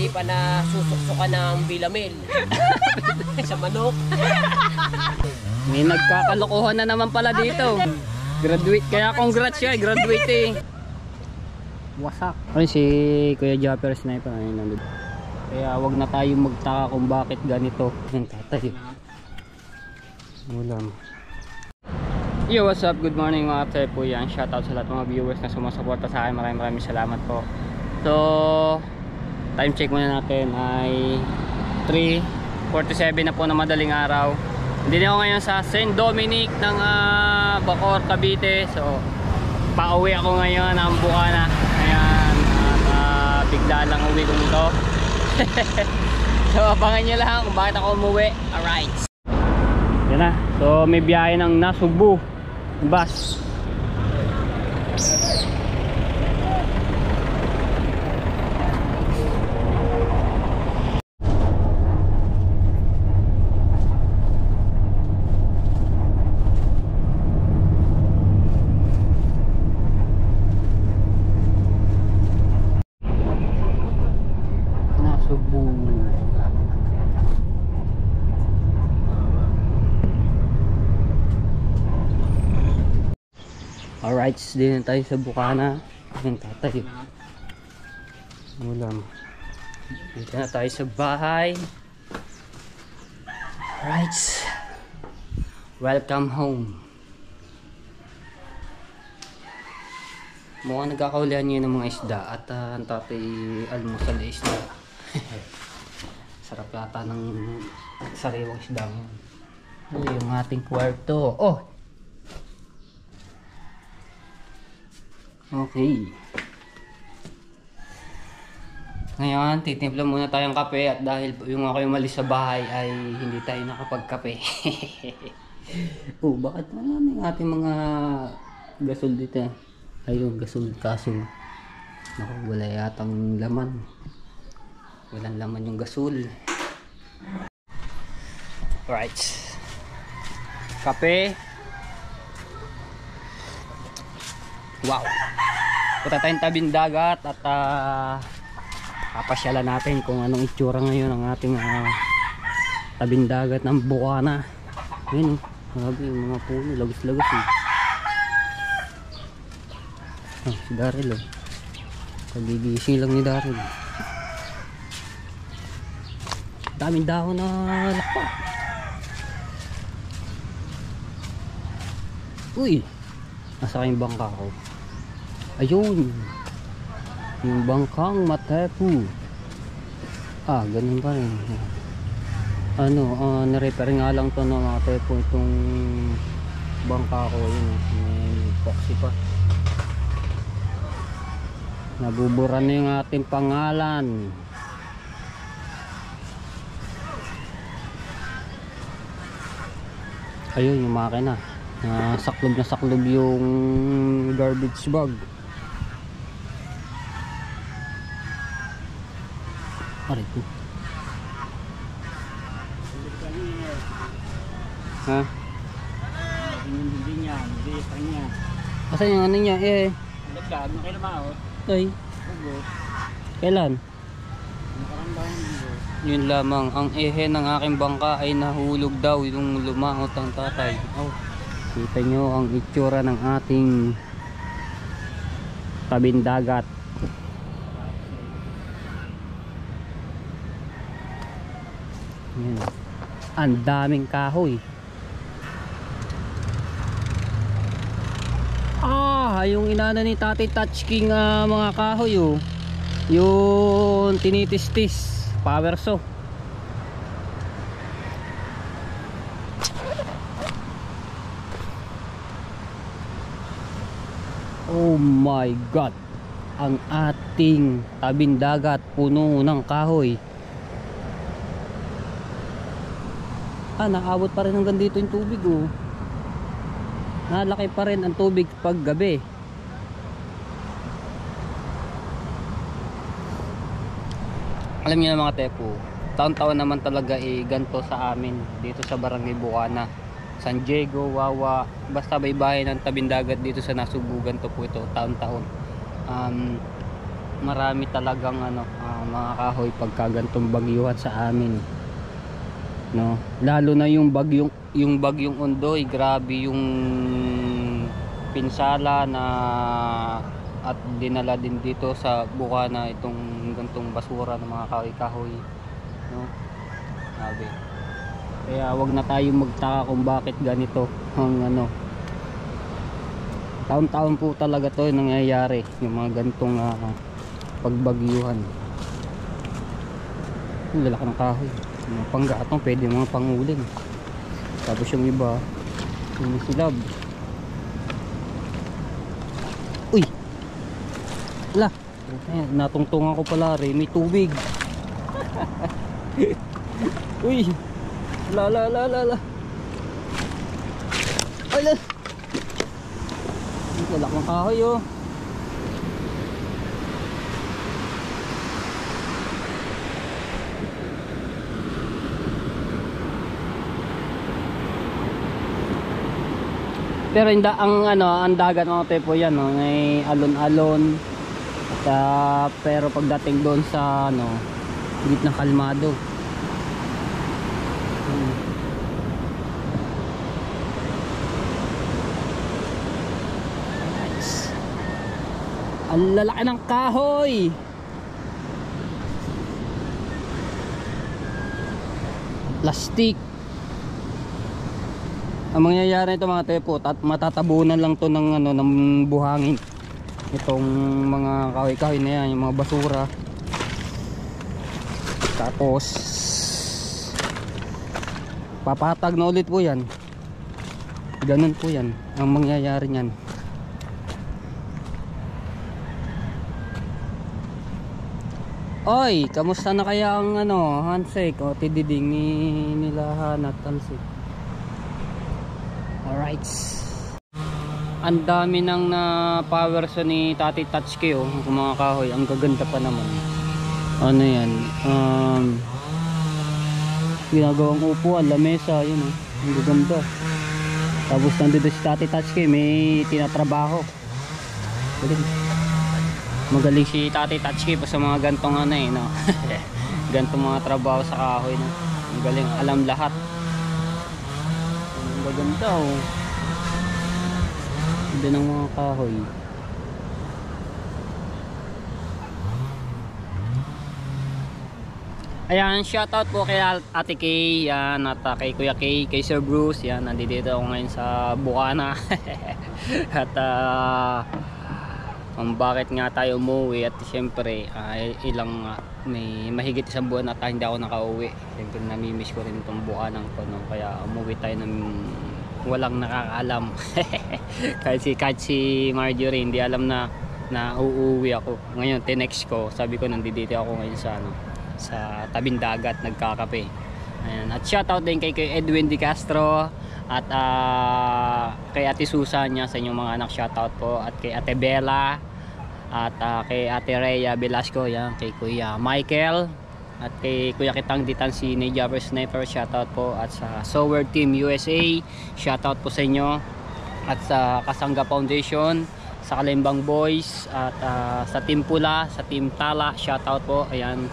hindi pa na susuksukan ng bilamil. Sa manok. May nagkakalokohan na naman pala dito. Graduate, kaya congrats siya, graduate eh. Wasak. Ayun si Kuya Japper Sniper. Ayun nandun. Kaya wag na tayong magtaka kung bakit ganito. Yung tatay. Ulam. Yo, what's up? Good morning mga tatay po yan. Shoutout sa lahat mga viewers na sumusuporta sa akin. Maraming salamat po. So, time check muna natin ay 3:47 na po na madaling araw. Hindi na ako ngayon sa St. Dominic ng Bacoor, Cavite. So, pauwi ako ngayon ng Bukana. Ayan, bigla lang uwi ko nito. So, abangan nyo lang kung bakit ako umuwi. Alright. Yan na. So, may biyahe ng Nasugbu bus. Alright, din tayo sa Bukana. Yung tatay. Ulam. Dito na tayo sa bahay. Alright. Welcome home. Mukhang nagkakaulihan nyo ng mga isda. At ang tatay almusal na isda. Sarap yata ng sariwang isda ngayon. Ito yung ating kwarto. Oh! Okay. Ngayon, titimpla muna tayong kape at dahil yung ako yung malis sa bahay ay hindi tayo nakapagkape. Oh, bakit naman yung ating mga gasol dito? Ayun, gasol kaso. Naku, wala yatang laman. Walang laman yung gasol. Alright. Kape. Wow. Punta tayong tabing dagat at papasyalan natin kung anong itsura ngayon ng ating tabing dagat ng Bukana. Ayun oh, grabe yung mga puno, lagos-lagos eh. Si Daryl oh. Kagigising lang ni Daryl. Daming dahon na lakpa. Uy, nasa kayong bangka ko. Ayun, yung bangkang Matepu. Ganun pa rin. Nirepair nga lang to ng Matepu itong bangka ko. Yun, may epoxy pa. Nabubura na yung ating pangalan. Ayun yung makina. Saklob na saklob yung garbage bag. Aray ko. Ha? Hindi niya, hindi pa niya. Asan yung ano niya eh? Naglag, nakilamaot. Ay. Ugot. Kailan? Nakarandang linggo. Yun lamang, ang ehe ng aking bangka ay nahulog daw yung lumangot ang tatay. Oh. Kita nyo ang itsura ng ating tabing dagat. Yan. Ang daming kahoy. Yung inana ni Tatay Touch King mga kahoy oh. Yung tinitis-tis power saw. Oh my god, ang ating tabing dagat puno ng kahoy. Naabot pa rin hanggang dito yung tubig oh. Nalaki pa rin ang tubig pag gabi. Alam niyo na mga tepo, taon-taon naman talaga ganito sa amin dito sa Barangay Bukana, San Diego, Wawa, basta baybayin ng tabing dagat dito sa Nasugbu. Ganito po ito taon-taon. Marami talagang mga kahoy pagka ganitong bagyuhan sa amin, no? Lalo na yung bagyong Ondoy, grabe yung pinsala na at dinala din dito sa Bukana itong gantong basura ng mga kahoy-kahoy, no? Grabe. Kaya wag na tayong magtaka kung bakit ganito ang ano. Taon-taon po talaga to nangyayari yung mga gantong pagbagyuhan. Ang lalaki ng kahoy, mga panggatong, pwede mga pangulin. Tapos yung iba sinisilab. Uy, ala, natungtungan ko pala rin, may tubig. Uy, la ala, lalaki ng kahoy oh. Pero ang dagat mga tepo yan, no, may alon-alon. At pero pagdating doon sa gitna kalmado. Nice. Ang lalaki ng kahoy. Plastic. Ang mangyayari nito mga tepo, matatabunan lang to ng buhangin. Itong mga kahoy-kahoy na yan, yung mga basura. Tapos papatag na ulit po yan. Ganun po yan ang mangyayari niyan. Oy, kamusta na kaya ang handshake o tididing nila Han at handshake? Alright. Ang dami nang power sa ni Tati Tatsuki oh, mga kahoy. Ang gaganda pa naman. Ano yan? Ginagawang upuan, lamesa, yun oh. Ang gaganda. Tapos nandito si Tati Tatsuki, may tinatrabaho. Magaling si Tati Tatsuki pa sa mga gantong no? Gantong mga trabaho sa kahoy no? Ang galing, alam lahat. Maganda oh. Ganda ng mga kahoy. Ayan, shoutout po kay Ate Kay, yan, at kay Kuya Kay, kay Sir Bruce, yan, nandito ako ngayon sa Bukana. At bakit nga tayo umuwi at siyempre may mahigit isang buwan at hindi ako nakauwi. Siyempre namimiss ko rin itong Bukana ko, no? Kaya umuwi tayo ng walang nakakaalam. kahit si Marjorie hindi alam na uuwi ako. Ngayon tinext ko, sabi ko nandito ako ngayon sa tabing dagat nagkakape. Ayan. At shoutout din kay Edwin Di Castro at kay Ate Susan niya sa inyong mga anak, shoutout po, at kay Ate Bella at kay Ate Rhea Velasco, yan, kay Kuya Michael at kay Kuya Kitang Ditan si Ninja Sniper, shoutout po, at sa Sower Team USA, shoutout po sa inyo, at sa Kasangga Foundation, sa Kalimbang Boys, at sa Team Pula, sa Team Tala, shoutout po. Ayan,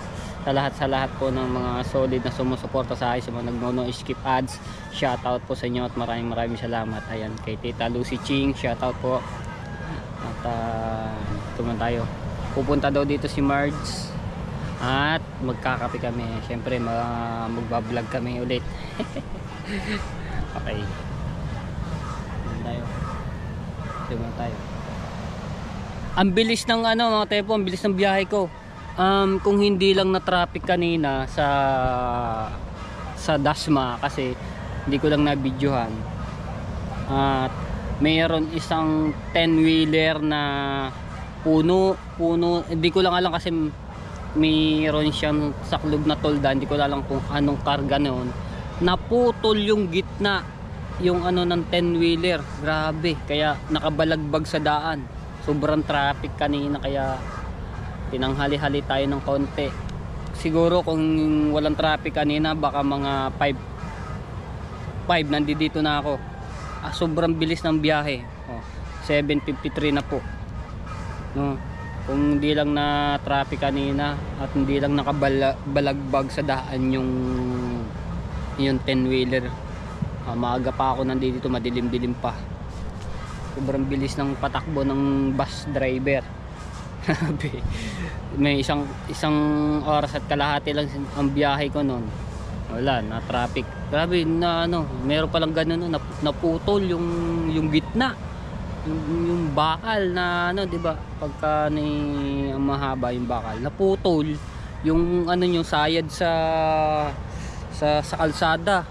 sa lahat po ng mga solid na sumusuporta sa akin, sa mga nagno-skip ads, shoutout po sa inyo at maraming salamat. Ayan, kay Tita Lucy Ching, shoutout po. At tuman tayo, pupunta daw dito si Marge at magkakape kami, syempre magbablog kami ulit. Okay, tuman tayo. Ang bilis ng mga tepo, ang bilis ng biyahe ko. Kung hindi lang na traffic kanina sa Dasma, kasi hindi ko lang na-videohan, at mayroon isang 10-wheeler na puno, hindi ko lang alam kasi mayroon siyang saklog na tolda, hindi ko alam kung anong karga noon, naputol yung gitna yung ng 10-wheeler, grabe, kaya nakabalagbag sa daan, sobrang traffic kanina, kaya tinanghali-hali tayo ng konti. Siguro kung walang traffic kanina, baka mga 5 nandito na ako. Sobrang bilis ng biyahe. 7:53 na po. No. kung hindi lang na traffic kanina at hindi lang nakabalagbag sa daan yung 10-wheeler. Maaga pa ako nandito, madilim-dilim pa. Sobrang bilis ng patakbo ng bus driver. May isang oras at kalahati lang ang biyahe ko noon. Wala na traffic. Grabe na meron pa lang ganun naputol yung gitna. Yung bakal na di ba? Pagka mahaba yung bakal, naputol yung yung sayad sa kalsada.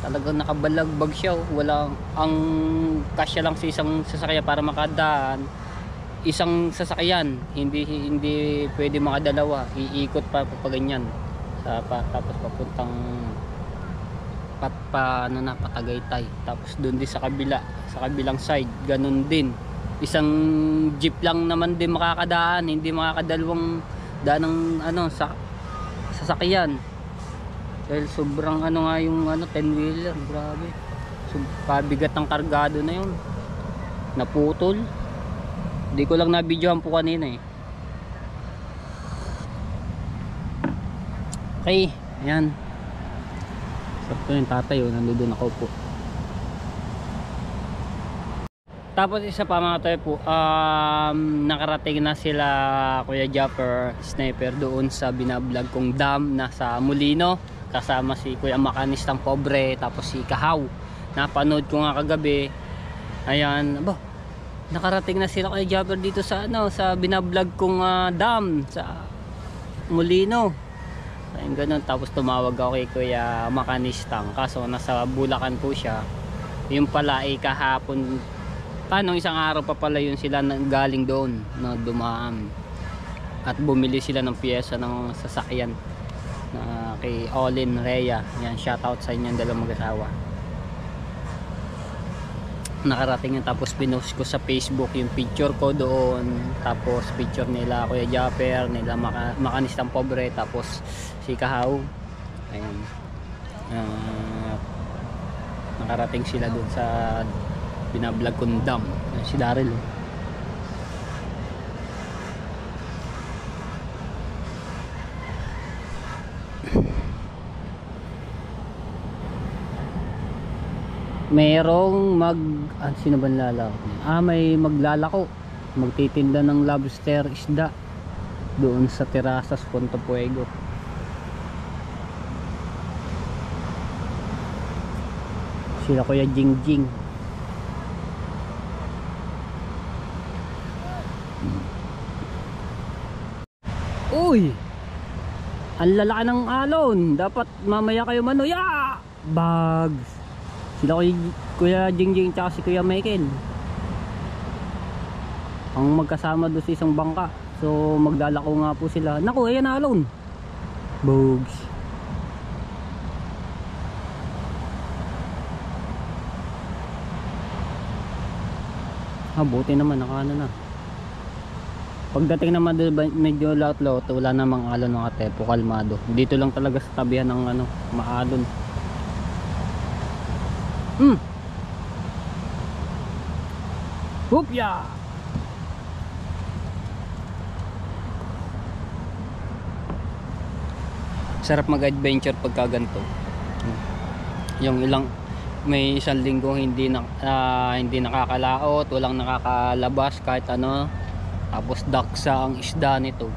Talagang nakabalagbag siya. Walang ang kasya lang sa isang sasakyan para makadaan. Isang sasakyan, hindi pwede makadalawa. Iikot pa ganyan. Tapos papuntang Patagaytay. Tapos doon din sa kabilang side, ganun din. Isang jeep lang naman din makakadaan, hindi makakadalawang daan ng sa sasakyan. Dahil sobrang nga yung 10-wheeler, grabe. Pabigat ng kargado na yun. Naputol. Hindi ko lang na-videohan po kanina eh. Okay, ayan. Sakto yung tatay, nandun ako po. Tapos isa pa mga tayo po, nakarating na sila Kuya Japper, Sniper doon sa binablog kong dam na sa Molino. Kasama si Kuya Makanistang Pobre, tapos si Kahaw. Napanood ko nga kagabi. Ayan, nakarating na sila Kuya Japper dito sa sa binablog kong dam sa Molino. Ayun, ganun. Tapos tumawag ako kay Kuya Makanistang, kaso nasa Bulacan po siya. Yung pala ay kahapon, isang araw pa pala yun sila galing doon na dumaan at bumili sila ng piyesa ng sasakyan na kay Olin Rhea. Yan, shoutout sa inyong dalawang mag-asawa. Nakarating yun, tapos pinost ko sa Facebook yung picture ko doon, tapos picture nila Kuya Japper, nila Makanistang Pobre, tapos si Kahaw. Ayun, nakarating sila doon sa binablog kong dam. Si Daryl merong sino ba lalako? May maglalako, magtitinda ng lobster isda doon sa Terrazas Punto Puego. Sila Kuya Jingjing. Uy, ang lalaki ng alon. Dapat mamaya kayo manuya bags. Sila Kuya Jingjing tsaka si Kuya Michael ang magkasama doon sa isang bangka. So maglalako nga po sila. Naku, ayan na alon. Bugs. Buti naman nakaano na. Pagdating naman doon medyo laut-laut, wala namang alon mga tepo, kalmado. Dito lang talaga sa tabihan ng maalon. Hupya! Sarap mag-adventure pagka ganito. Yung may isang linggo hindi nakakalaot, walang nakakalabas kahit tapos daksa ang isda nito.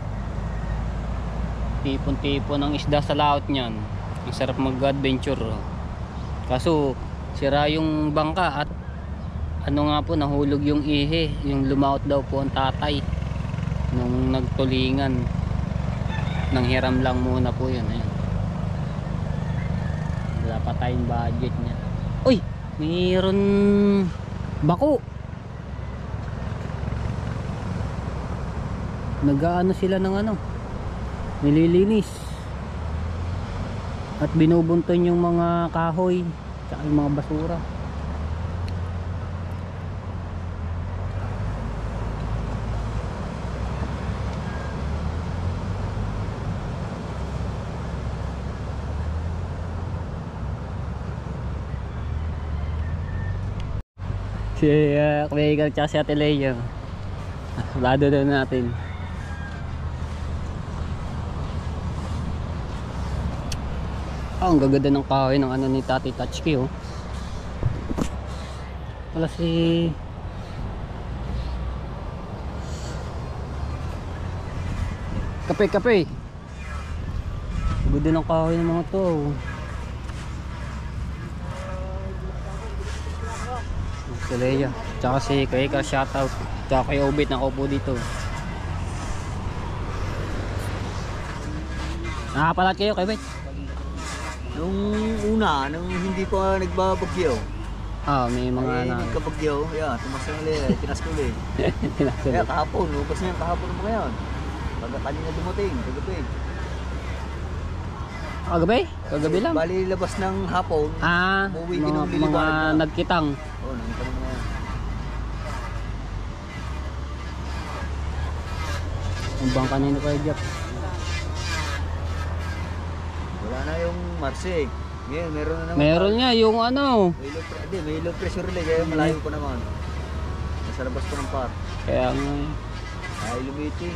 Tipon-tipon ang isda sa laot niyan. Ang sarap mag-adventure. Kaso sira yung bangka at nga po, nahulog yung ihe. Yung lumaot daw po ang tatay nung nagtulingan. Nanghiram lang muna po yun. Ayan. Wala pa tayong budget niya. Uy, mayroon bako. Nag-aano sila ng nililinis at binubunton yung mga kahoy at yung mga basura. Si Kuya Igal tsaka si Ate Leo. Lado na natin. Oh, ang gaganda ng kahoy ng ano ni Tati Tatsuki, oh. Wala si kape. Ganda ng kahoy ng mga to. Si Leia, tsaka si Kuya, shoutout. Tsaka kay Obit, nakaupo dito. Nakapalat kayo, Kuya Obit? Nung una, nung hindi pa nagbabagyo. May mga Nagkabagyo, tumas na ulit, tinas ko ulit. Kaya kahapon, ubas na yan, kahapon mo ngayon. Pagka kanina dumating, kagabi. Kagabi lang. Bali labas ng hapon, umuwi din ng mga liliwanag na. nagkitang. Oo, nakita mo na yan. Ang bang kanino kayo, Jeff? Wala na yung Marsik. Ngayon, meron na naman. Meron nga yung ano. May low pressure relay, kaya malayo pa naman. Nasa labas pa ng par. Kaya nga. Ay, lumiti.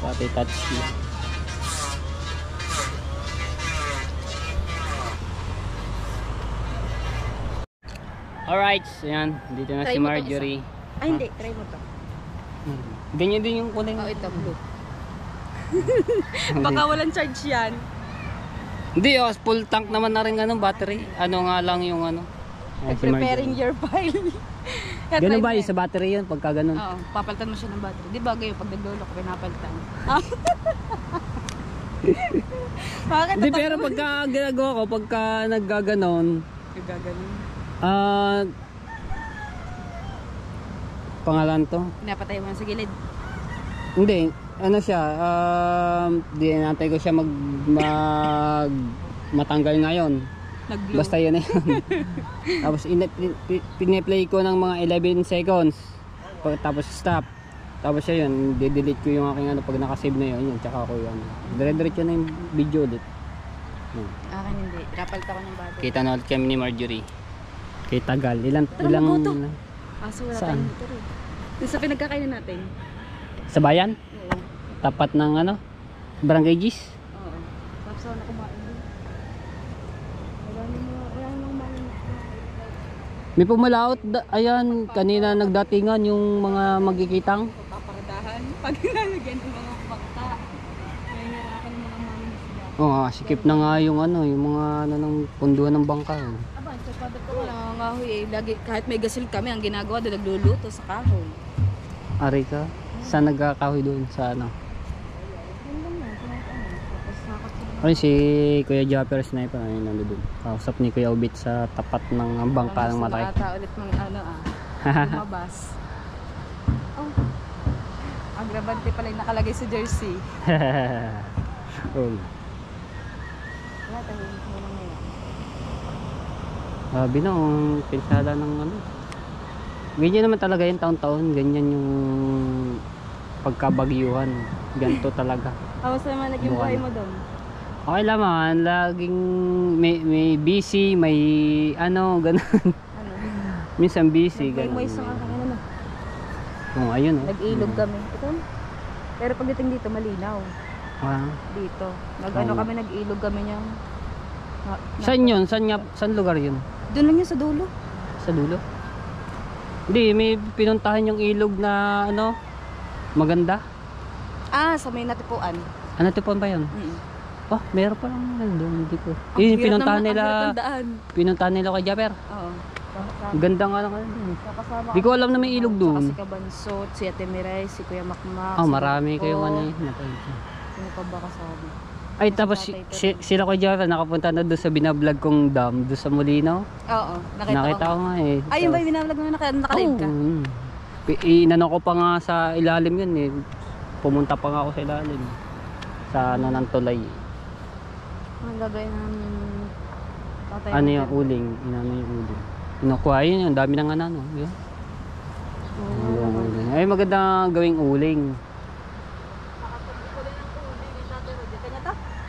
Pati Tatsuki. Alright, so yan. Dito na Try si mo tong Marjorie. Ay, hindi. Try mo to. Ganyan din yung kulay. Oh, ito, blue. Baka walang charge yan. Hindi, full tank naman na rin ganun, battery. Ano nga lang yung ano. Ayan, si Preparing Marjorie. your file. Ganun ba yung sa battery yun pagka ganun? Oo, papalitan mo siya ng battery. Di ba gayon, pag naglolo ko, pinapalitan. Bakit? Hindi, pero pagka ginagawa ko, pagka naggaganon, Gaganon. pangalan to? Pinapatay mo sa gilid. Hindi, ano siya, dinatay ko siya matanggal ngayon. Nag-blow. Basta yun na yun. Tapos piniplay ko ng mga 11 seconds. Tapos stop. Tapos yun, delete ko yung aking ano pag nakasave na yun. Tsaka ako yun. Dire-diretso na yung video ulit. Akin hindi. Pinapalitan ko ng battery. Kita na ulit kami ni Marjorie. Kay Tagal. Ilang mabuto. Kaso wala Saan? tayong motor eh. Yung sa pinagkakainan natin. Sa bayan? Oo. Tapat ng ano? Barangay Gis? Oo. Tapos ako na kumain din. Wala namang main. May pumalaot. Ayan, kanina nagdatingan yung mga magkikitang. Paparadahan. Pag nalagyan ng mga bangka. Nahihirapan ng mga mamin sila. Oo, sikip na nga yung ano, yung mga ano ng punduan ng bangka. Aba, sa father ko nangangahoy eh. Lagi, kahit may gasil kami, ang ginagawa doon, nagluluto sa kahoy. Ari ka? Saan nagkakahoy doon? Sa ano? Yun lang yan, tapos sakot sila. Ay, si Kuya Japper Sniper. Ayun, nandun doon. Kausap ni Kuya Ubit sa tapat ng bangka ng malaki. Gusto ulit mga ano lumabas. Oh. Agravante pala yung nakalagay sa jersey. Oh. Wala, tahimik mo lang ngayon. Sabi na, pinsala ng ano. Ganyan naman talaga yung taon-taon. Ganyan yung pagkabagyuhan. Ganito talaga. Kamusta naman naging buhay mo doon? Okay naman, laging may busy, may ano, ganun. Ano? Minsan busy, May ganun. moist ang aking ano. Oh, ayun oh. Nag-ilog kami. Ito? Pero pagdating dito, malinaw. Ah. Dito. Nag-ano kami, nag-ilog kami niyang. Saan yun? Saan lugar yun? Doon lang yun sa dulo. Sa dulo? Hindi, may pinuntahan yung ilog na ano, maganda. Ah, sa may natipuan. Ano tipon ba yun? Oh, meron pa lang nandun, hindi ko. Ang Yung hirap pinuntahan naman, nila, ang hirap ng daan. pinuntahan nila kay Japper. Oo. Ganda nga lang dun. Kasama Di ko alam na may ilog doon. Si Kabansot, si Ate Miray, si Kuya Makmak. Oh, si marami Marco. kayong ano eh. Sino pa ba kasama? Ay, tapos sila kay Japper nakapunta na doon sa binablog kong dam, doon sa Molino. Oo, Nakita ko nga eh. Ay, yun ba yung binablog mo na nakalive ka? Inano ko pa nga sa ilalim yun eh. Pumunta pa nga ako sa ilalim. Sa ano ng tulay. Ang gagawin namin tatay Ano mo yung dyan. uling? Inano yung uling? Inukuha yun, ang dami ng ano. Yun. Oo. Ay, maganda gawing uling.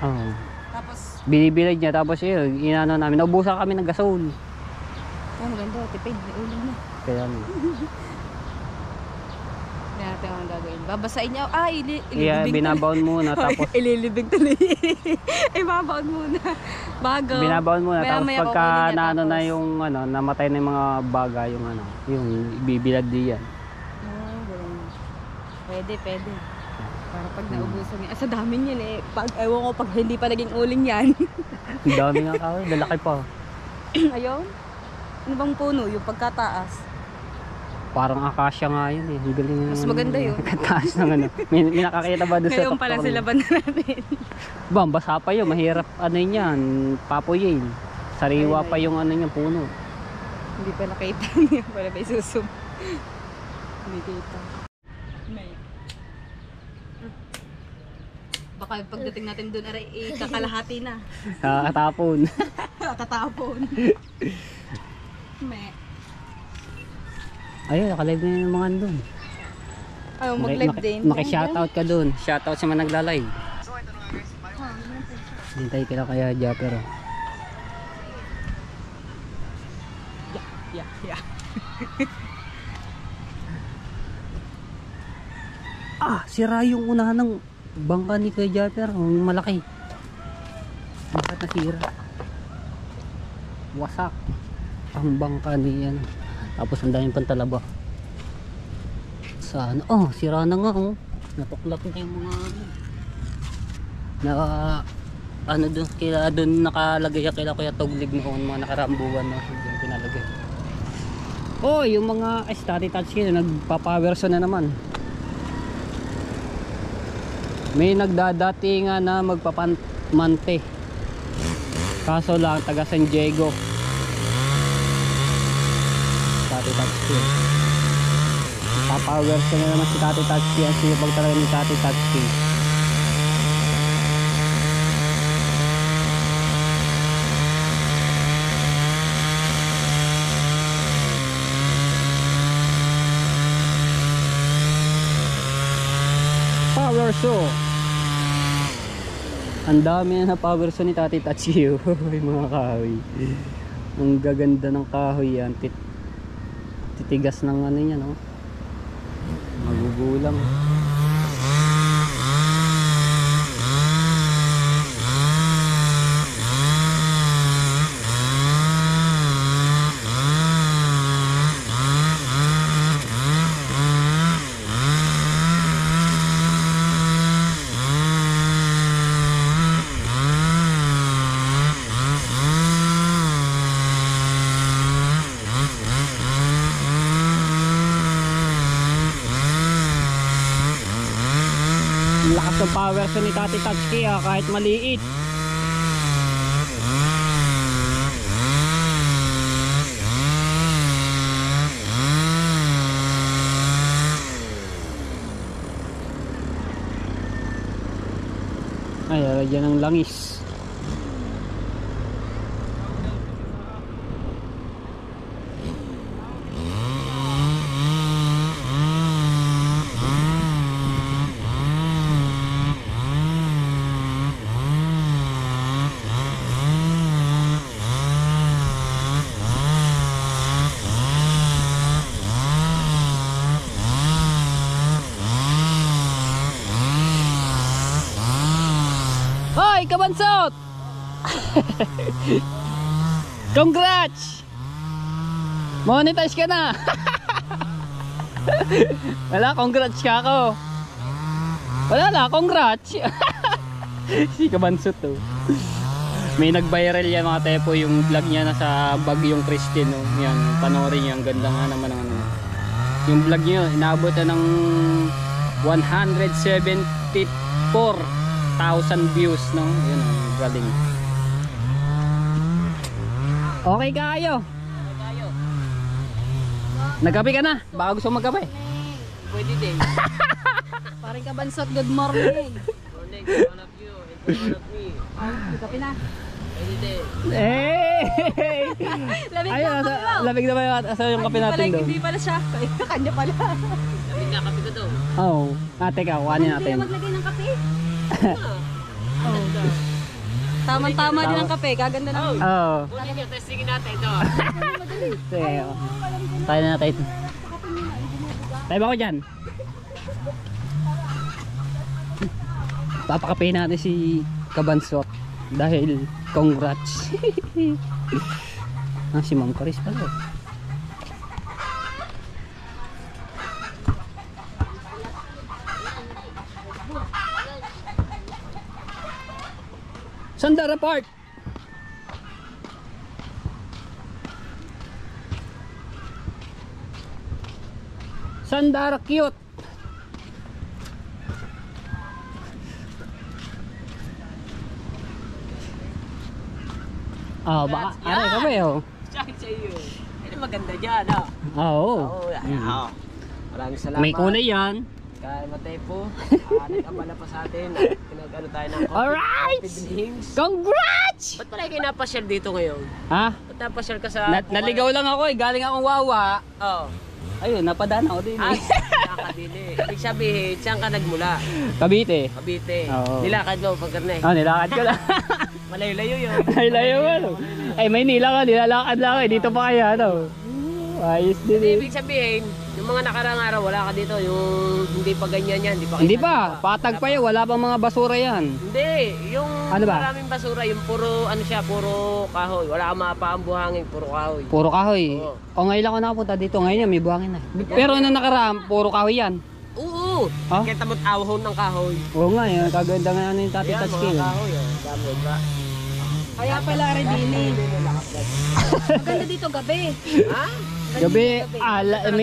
Oo. Tapos, Binibilad niya, tapos yun, inano namin. Naubusan kami ng gasol. ang ganda, tipid, may ulam na. Kaya, Kaya natin ang gagawin. Babasain niya. Yeah, Ililibing binabaon muna tapos ililibing tuloy. Ibabaon muna. Bago. binabaon muna tapos Maya-maya pagka kukunin niya, naano na tapos- yung ano, namatay na yung mga baga yung ano, yung bibilad diyan. Ganun. Pwede. Para pag naubusan niya. Sa dami niyan eh. Ewan ko pag hindi pa naging uling yan. Ang dami nga kahoy, lalaki pa. Ayun. Ano bang puno? Yung pagkataas. Parang akasya nga yun eh. Ang galing. Mas maganda yun. Kataas ng ano. May nakakita ba doon sa Ngayon pala tuktok sila niya? ba natin? Bang, basa pa yun. Mahirap ano yan. Papuyin. Sariwa Ay, pa yung ano niya puno. Hindi pa nakita niya. Wala ba isusum? Hindi kita. May. Baka pagdating natin doon, aray, kakalahati na. Kakatapon. Tatapon. May. Ayun, nakalive na yung mga doon. Ayaw mag-live din. Maki-shoutout ka doon. Shoutout sa mga nagla-live. Hintay ka lang kaya Japper. Yeah. Sira yung unahan ng bangka ni Kuya Japper. Ang malaki. Bakit nasira? Wasak. Ang bangka ni yan. Tapos ang daming pantalaba. Sana. Sira na nga Natuklap na yung mga ano doon, kaya doon nakalagay kaya Kuya Tuglig noon, mga nakarambuan na doon pinalagay. Yung mga study touch kaya nagpapawerso na naman. May nagdadatingan na magpapamante. Kaso lang taga San Diego. Tati Tatsuki. Papawerso na naman si Tati Tatsuki. Ang sinipag talaga ni Tati Tatsuki. Powerso. Ang dami na powerso ni Tati Tatsuki. Yung mga kahoy. Ang gaganda ng kahoy yan. Titigas ng ano niya, no? Magugulang. Lakas ng power sa ni Tati Tatsuki kahit maliit. Ay, dyan ang langis. Hoy, kabansot! Congrats! Monetize ka na! Wala, congrats ka ako. Wala na, congrats! Si kabansot to. May nag-viral yan mga tepo, yung vlog niya na sa Bagyong Christine. No? Yan, panoorin niya, ang ganda nga naman ng ano. Yung vlog niya, inaabot na ng 174,000 views, no? Yun, galing. Okay kayo. Nagkape ka na? Baka gusto mo magkape? Pwede din. Parang kabansot, good morning. Morning, one of you, and one of me. Kape na. Pwede din. Eh! Lamig Ayun, na kape mo. lamig na ba yung asa yung kape natin doon? Hindi pala siya. Kanya pala. Lamig na kape ko daw. Oo. Teka, kuhanin Hindi natin. maglagay ng kape. Tama-tama din ang kape. Kaganda na. Oo. Kunin nyo, testingin natin ito. Sige. Tayo na tayo. Tayo ba ko dyan? Papakape natin si Kabansot dahil congrats. Si Ma'am Caris pala. Sandara Park. Sandara cute. Baka aray ka ba oh. Sa iyo. Ano maganda dyan, ha? Oo. Maraming salamat. May kulay yan. Kaya matay po. Nag-abala pa sa atin. Pinag-ano tayo ng Alright! drinks. Congrats! Ba't pala kayo napasyal dito ngayon? Ha? Ba't napasyal ka sa... Naligaw lang ako eh. Galing akong Wawa. Oo. Ayun, napadaan ako din Ay, eh. nakadili. Ibig sabihin, saan ka nagmula? Cavite. Cavite. Oo. Nilakad mo pag karne. Nilakad ko lang. Malayo-layo yun. Layo ano. Ay, Maynila ka. Nilalakad lang eh. Dito pa kaya ano. Ayos din Hindi, eh. ibig sabihin, yung mga nakarang araw, wala ka dito. Yung hindi pa ganyan yan. Hindi pa. Patag pa yan. Wala pang mga basura yan. Hindi, yung Ano ba? maraming basura, yung puro, ano siya, puro kahoy. Wala kang mapaang buhangin, puro kahoy. Puro kahoy. Oo. O ngayon lang ako nakapunta dito. Ngayon yan, may buhangin na. Pero nung nakaraan, puro kahoy yan. Oo! Ha? Kaya tamot ahon ng kahoy. Oo nga, yun. Kaganda nga ano yung Tati Yan, Tatsuki. mga kahoy. Oh. Dami, ba? Kaya pala rin din maganda dito gabi. Ha? Gabi,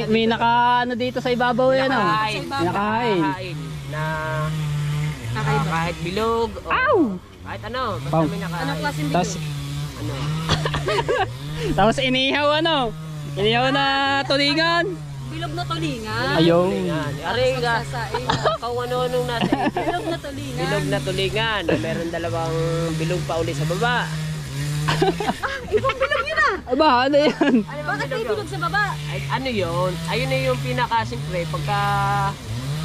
may naka ano dito sa ibabaw yan. Nakahain. Nakahain. Na kahit bilog. O, Ow! kahit ano. Basta Pam. may nakahain. Anong klaseng Tapos, bilog? Ano? tapos inihaw ano? Inihaw na tulingan. Bilog na tulingan. Ayun. Yan. Aringa. Sasaing. Kung ano-anong nasa isip. Bilog na tulingan. Bilog na tulingan. Meron dalawang bilog pa uli sa baba. Ibang bilog yun ah. Aba, ano yan? Ano bang Bakit may bilog bilog sa baba? Ay, ano yun? Ayun na yung pinaka siyempre pagka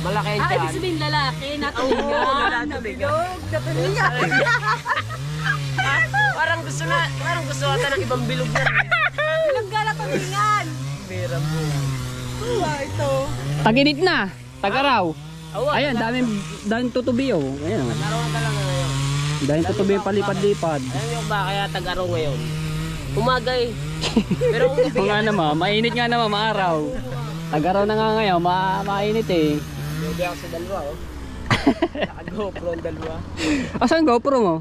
malaki yan Ibig sabihin lalaki na tulingan. Oo, Na na bilog na tulingan. Parang gusto ata ng ibang bilog yan. Bilog ka na tulingan. Bira mo. Ito. Taginit na. Tagaraw. Oo, Ayan, daming tutubi oh. Ayan. Narawan ka lang ngayon. Daming tutubi palipad-lipad. Alam niyo ba kaya tag-araw ngayon? Umaga eh. Pero kung gabi O nga naman, mainit nga naman, maaraw. Tagaraw na nga ngayon, mainit eh. Gabi ako sa dalawa oh. Naka-GoPro ang dalawa. Asan GoPro mo?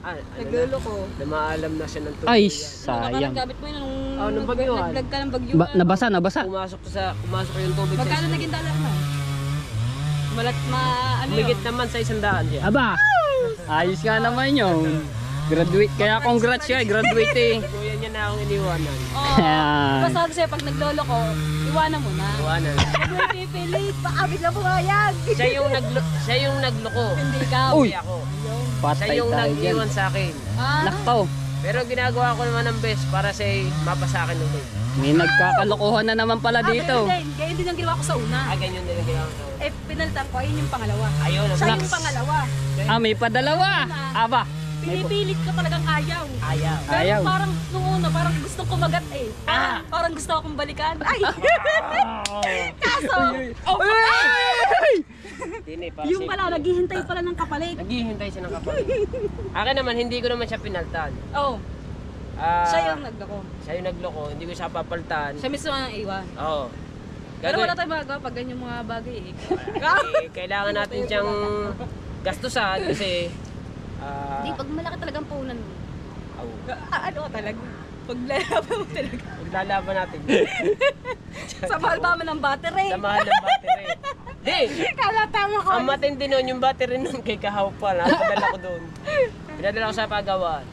Naglolo ko. Na maalam na siya ng tubig. Ay, Parang sayang. gamit mo yun nung bagyuhan. nag-vlog ka ng bagyo. Nabasa. Pumasok yung tubig sa Magkano school. naging dollar mo? Ano Humigit yun? naman sa 100 siya. Aba, ayos nga naman yun. Graduate, kaya congrats siya, graduate eh. Kuya niya na akong iniwanan. Oo. Ayan. Diba sabi sa'yo, pag naglolo ko, iwanan mo na. Iwanan. Huwag mo ipipilit, baka bigla pumayag. Siya yung nagloko. Hindi ka. Uy! Hindi ako. Siya Patay yung tayo dyan. nag-iwan sa akin. Nakaw, Pero ginagawa ko naman ng best para sa mapasa akin ulit. may nagkakalokohan na naman pala dito. Ganyan din ang ginawa ko sa una. Ganyan din ang ginawa ko. Pinalitan ko, ayun yung pangalawa. Ayun. Siya Naks. yung pangalawa. May padalawa. Aba, Pinipilit ko talagang ayaw. Ayaw. Pero Ayaw. parang nung una, parang gustong kumagat eh. Parang gusto akong balikan. Ay! Kaso, Dini, para yung safe pala, din. naghihintay pala ng kapalit. Naghihintay siya ng kapalit. Akin naman, hindi ko naman siya pinaltan. Oh, siya yung nagloko. Siya yung nagloko, hindi ko siya papaltan. Siya mismo ang iwan. Oo. Pero wala tayong magagawa pag ganyan mga bagay eh. Kailangan natin siyang gastusan kasi Hindi, pag malaki talagang punan mo. Aw. Ano ka talaga? Pag lalaban mo talaga. Maglalaban natin. Sa mahal ba mo ng battery? Sa mahal ng battery. Di! Kala tama ko. Ang matindi nun, yung battery nun kay Kahaw pa. Napadala ko doon. Pinadala ko sa pagawaan.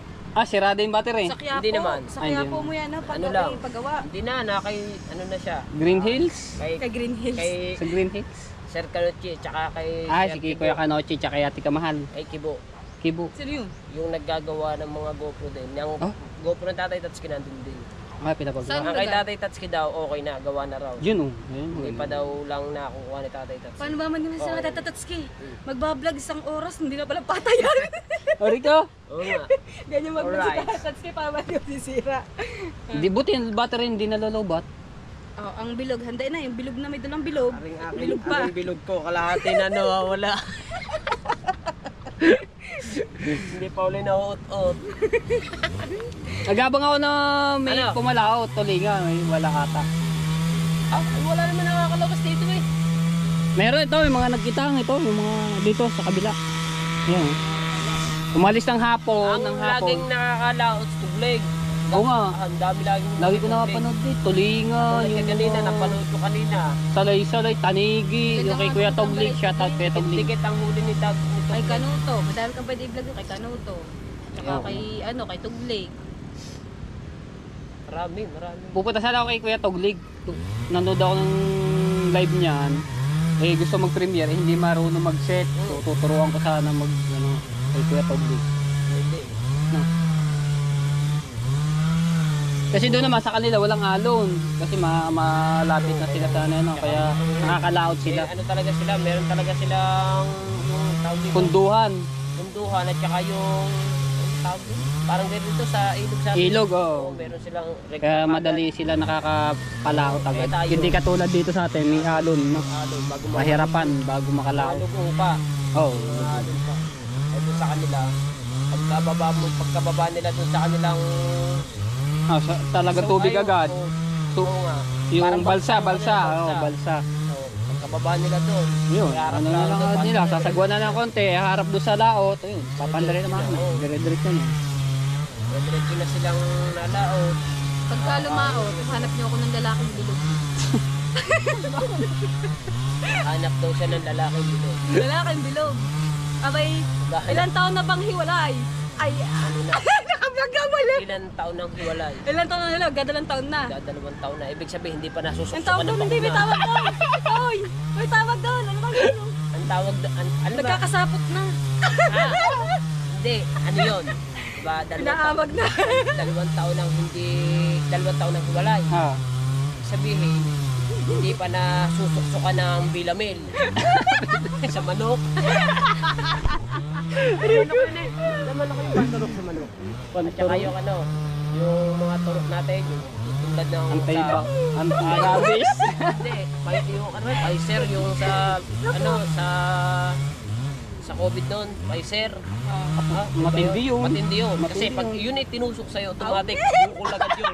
sirada yung battery. Sa Quiapo. Hindi naman. Sa Ay, hindi Quiapo mo yan, no? Pag Ano lang? paggawa. Hindi na kay, ano na siya. Green Hills? Kay Green Hills. Kay Sa Green Hills? Sir Kanuchi, tsaka kay Si Kuya Kanochi, tsaka Ate Kamahal. Kay Kibo. Kibo. Sino yun? Yung naggagawa ng mga GoPro din. Yung Oh? GoPro ng Tatay Tatsuki nandun din. Pinapagawa. Saan? Ang kay Tatay Tatsuki daw, okay na, gawa na raw. Yun Ayun. Hindi pa daw lang nakukuha ni Tatay Tatsuki. Paano ba man naman sa Okay. Tatatski? Magbablog isang oras, hindi na pala patayan. Rico? Oo nga. Ganyan mag-vlog si Alright. Tatatski para ba yung sisira. Di buti yung battery hindi nalolobat. Oh, ang bilog, handa na yung bilog na, may dalang bilog. Bilog pa. Aring bilog ko, kalahati na nawawala. Hindi pa uli nauot-ot. Nagabang ako na may Ano? pumalaot, tulinga, may wala ata. Ah, wala naman nakakalabas dito eh. Meron ito, yung mga nagkitang ito, yung mga dito sa kabila. Yan. Umalis ng hapon, Ang laging nakakalaot, tublig. Oo nga. Ang dami laging Lagi ko nakapanood din, tulinga, yung kanina, mga napanood ko kanina. salay-salay, tanigi, yung kay Kuya Toglig, shoutout Kuya Toglig. Dikit ang huli ni Tag. Kay Kanuto. Madami kang pwede i-vlog kay Kanuto. Tsaka Oo. kay, kay Tuglig. Marami. Pupunta sana ako kay Kuya Toglig. Nanood ako ng live niyan. Eh gusto mag-premiere, eh, hindi marunong mag-set. So tuturuan ko sana kay Kuya Toglig. Hindi. No. Kasi doon naman sa kanila walang alon. Kasi malapit na sila sa kaya nakakalaot sila. Ano talaga sila, meron talaga silang yung tawag dito, Punduhan. punduhan at saka yung tawag dito, parang ganito sa ilog sa Ilog, Oo, oh. meron silang Kaya madali sila nakakapalaot agad. Eh, tayo. Hindi katulad dito sa atin, may alon. No? bago Mahirapan bago makalaot. Malugong pa. Oh. Doon pa. Ay doon sa kanila, pagkababa nila doon sa kanilang Talaga tubig agad. So, Oo nga. yung Parang balsa. balsa. Balsa. Oo, pagkababa nila doon. Yun, Harap ano na lang doon, nila, pasok sasagwan na ng konti, harap doon sa laot, ayun, papandali naman, Oo. dire-diretso na. Diretso na silang nalaot. Pagka lumaot, hanap niyo ako ng lalaking bilog. Hanap daw siya ng lalaki dito. Lalaking bilog. Abay, Dahil ilang taon na bang hiwalay? Ay, ano na, nakablog ka wala. ilan taon nang hiwalay. Ilang taon na nila? Gadalang taon na. Dalawang taon na. Ibig sabihin, hindi pa Ang nasusuksukan tawag doon, hindi may tawag doon. Oy, may tawag doon. Ano ba yun? Ang tawag doon, ano ba? Nagkakasapot na. Hindi, ano yun? Diba, Inaamag na. dalawang taon nang hiwalay. Ha, Sabihin, hindi pa nasusuksukan ng bilamil. Sa manok. Naman ako yung panturok sa manok. At saka yung yung mga turok natin, yung tulad ng anti-rabies. Hindi, yung Pfizer, yung sa COVID noon, Pfizer. Matindi yun. Matindi yun. Kasi Matindi pag yun. yun ay tinusok sa'yo, automatic, bukol agad yun.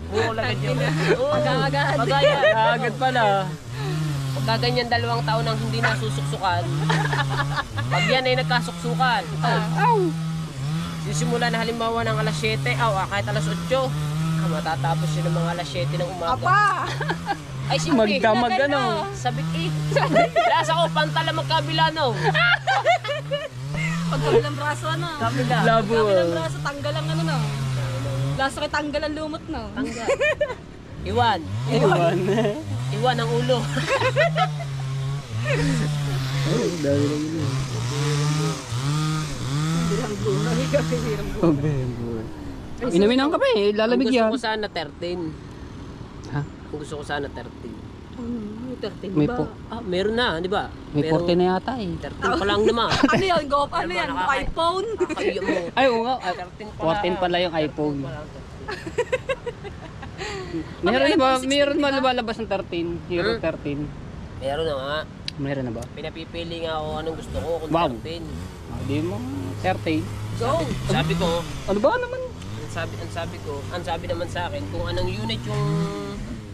Bukol agad yun. Oo, Agad. Pagaya. Agad pala. Pagka ganyan 2 taon nang hindi nasusuksukan, pag yan ay nagkasuksukan, sisimula na halimbawa ng alas 7, kahit alas 8, matatapos yun ng mga alas 7 ng umaga. Apa! Ay, simple. Magdamag Sabik eh. Lasa ko, pantala magkabila no. Pagkabilang braso, ano? Kabila. Labo. Pagkabilang braso, tanggal ang ano, no? Laso kay tanggal ang lumot, no? Tanggal. Iwan. Iwan. Iwan ang ulo. Dami lang yun. Inumin ang kape, lalamig yan. Gusto ko sana 13. Ha? Gusto ko sana 13. May 13 May ba? po- Meron na, di ba? May 40 na yata eh. 13 pa lang naman. Ano yun? Go pa ano Ano ba, yan? nakaka- iPhone? Kakaiyo mo. Ay, oo nga. 13 14 pala yung 13 iPhone. pa lang. Meron na ba? iPhone 16, Meron ba di ba? lumalabas ng 13? Hero 13? Meron na nga. Meron na ba? Pinapipili nga ako anong gusto ko kung Wow. 13. Di mo 13. Go! Sabi ko, Ano ba naman? ang sabi naman sa akin, kung anong unit yung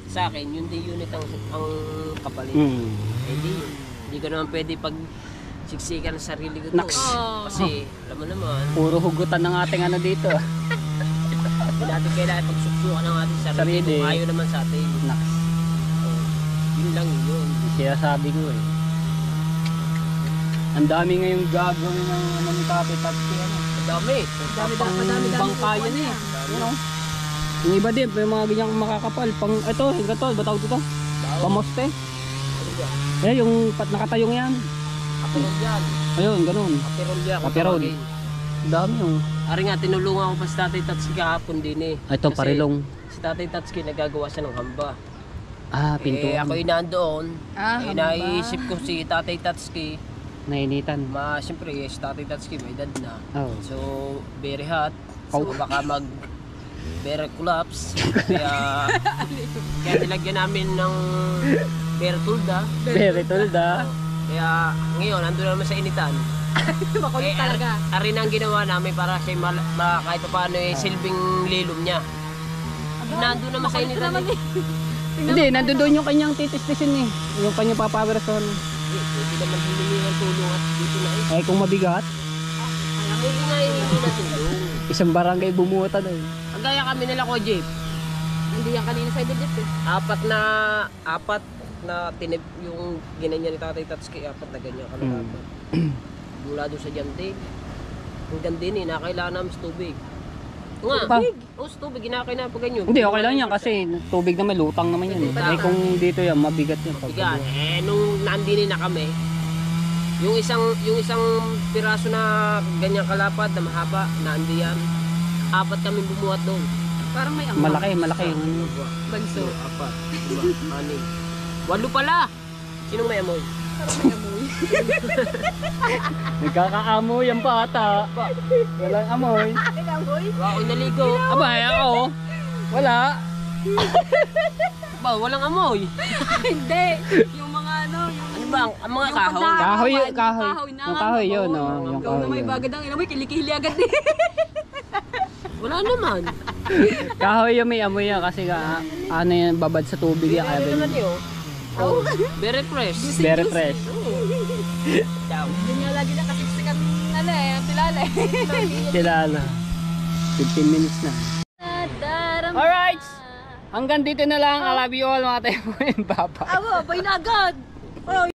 sa akin, yun din unit ang kapalit. Eh di ko naman pwede pag siksikan sa sarili ko to. Naks. Kasi, alam mo naman, Puro hugutan ng ating ano dito. hindi natin kailangan pagsuksukan ng ating sarili Sarili. kung ayaw naman sa atin. Naks. Yun lang yun. Siya sabi ko eh. Ang dami ngayong gagawin ng ano ni Papi Tatsi ano. Madami. Madami. Bangkayan eh. Ano? Yung iba din, may mga ganyang makakapal. Pang, ito, gato, ba tawag dito? Pamoste. Eh, yung nakatayong yan. Kapirol yan. Ayun, ganun. Kapirol yan. Kapirol. Dami yung. Ari nga, tinulungan ko pa si Tatay Tatsuki kahapon din eh. Ito, Kasi parilong. Si Tatay Tatsuki nagagawa siya ng hamba. Pintuan. Ako yung nandoon. hamba. Naisip ko si Tatay Tatsuki. Nainitan. Siyempre, si Tatay Tatsuki may edad na. Oh. So, very hot. So, Oh. baka very collapse. Kaya nilagyan namin ng Bertolda. Very tulda. Kaya ngayon, ando naman sa initan. Makulit talaga. Arin ang ginawa namin para siya kahit pa paano silbing lilom niya. Nandun naman sa initan. Hindi, nandun doon yung kanyang titistisin eh. Yung kanyang papawerson. Hindi naman humingi ng tulong at dito na eh. Eh kung mabigat, Hindi nga hindi na tulong. isang barangay bumuta na eh. Ang gaya kami nila ko, Jeep. Hindi yan kanina sa Jeep eh. Apat na tinip yung ginanya ni Tatay Tatsuki, apat na ganyan kalalapan. Mula doon sa Jante. Yung Jante ni, nakailangan namin sa tubig. Nga, Pa? oo sa tubig, ginakailangan pa ganyan. Hindi, okay lang yan kasi tubig naman, lutang naman yan. Eh kung dito yan, mabigat yan. Bigat. Nung nandini na kami, yung isang piraso na ganyang kalapad na mahaba, naandi yan. Apat kami bumuhat doon. Parang may angka. Malaki yung Bagso. Apat, 5, 6. 8 pala! Sinong may amoy? Parang may amoy. nagkakaamoy ang bata. Walang amoy. May amoy? Ako naligo. Aba, ako. Wala. Ba, walang amoy. Hindi. Yung mga ano, yung... Ano ba? Ang mga yung kahoy? pagdakawan, Kahoy. na Yung kahoy yun, oo. no? Yung Ikaw na kahoy may yun. bagad ang inamoy, kilikili agad eh. Wala naman. Kahoy yung may amoy yan kasi ano yan, babad sa tubig yan. Kaya Ano din. naman yun? Oh, very fresh. Very fresh. Ciao. Hindi niya lagi nakasiksikan ano eh, ang tilala eh. Kilala. 15 minutes na. Alright! Hanggang dito na lang. I love you all mga tayo. Papa. Aba, bay na agad. Oh,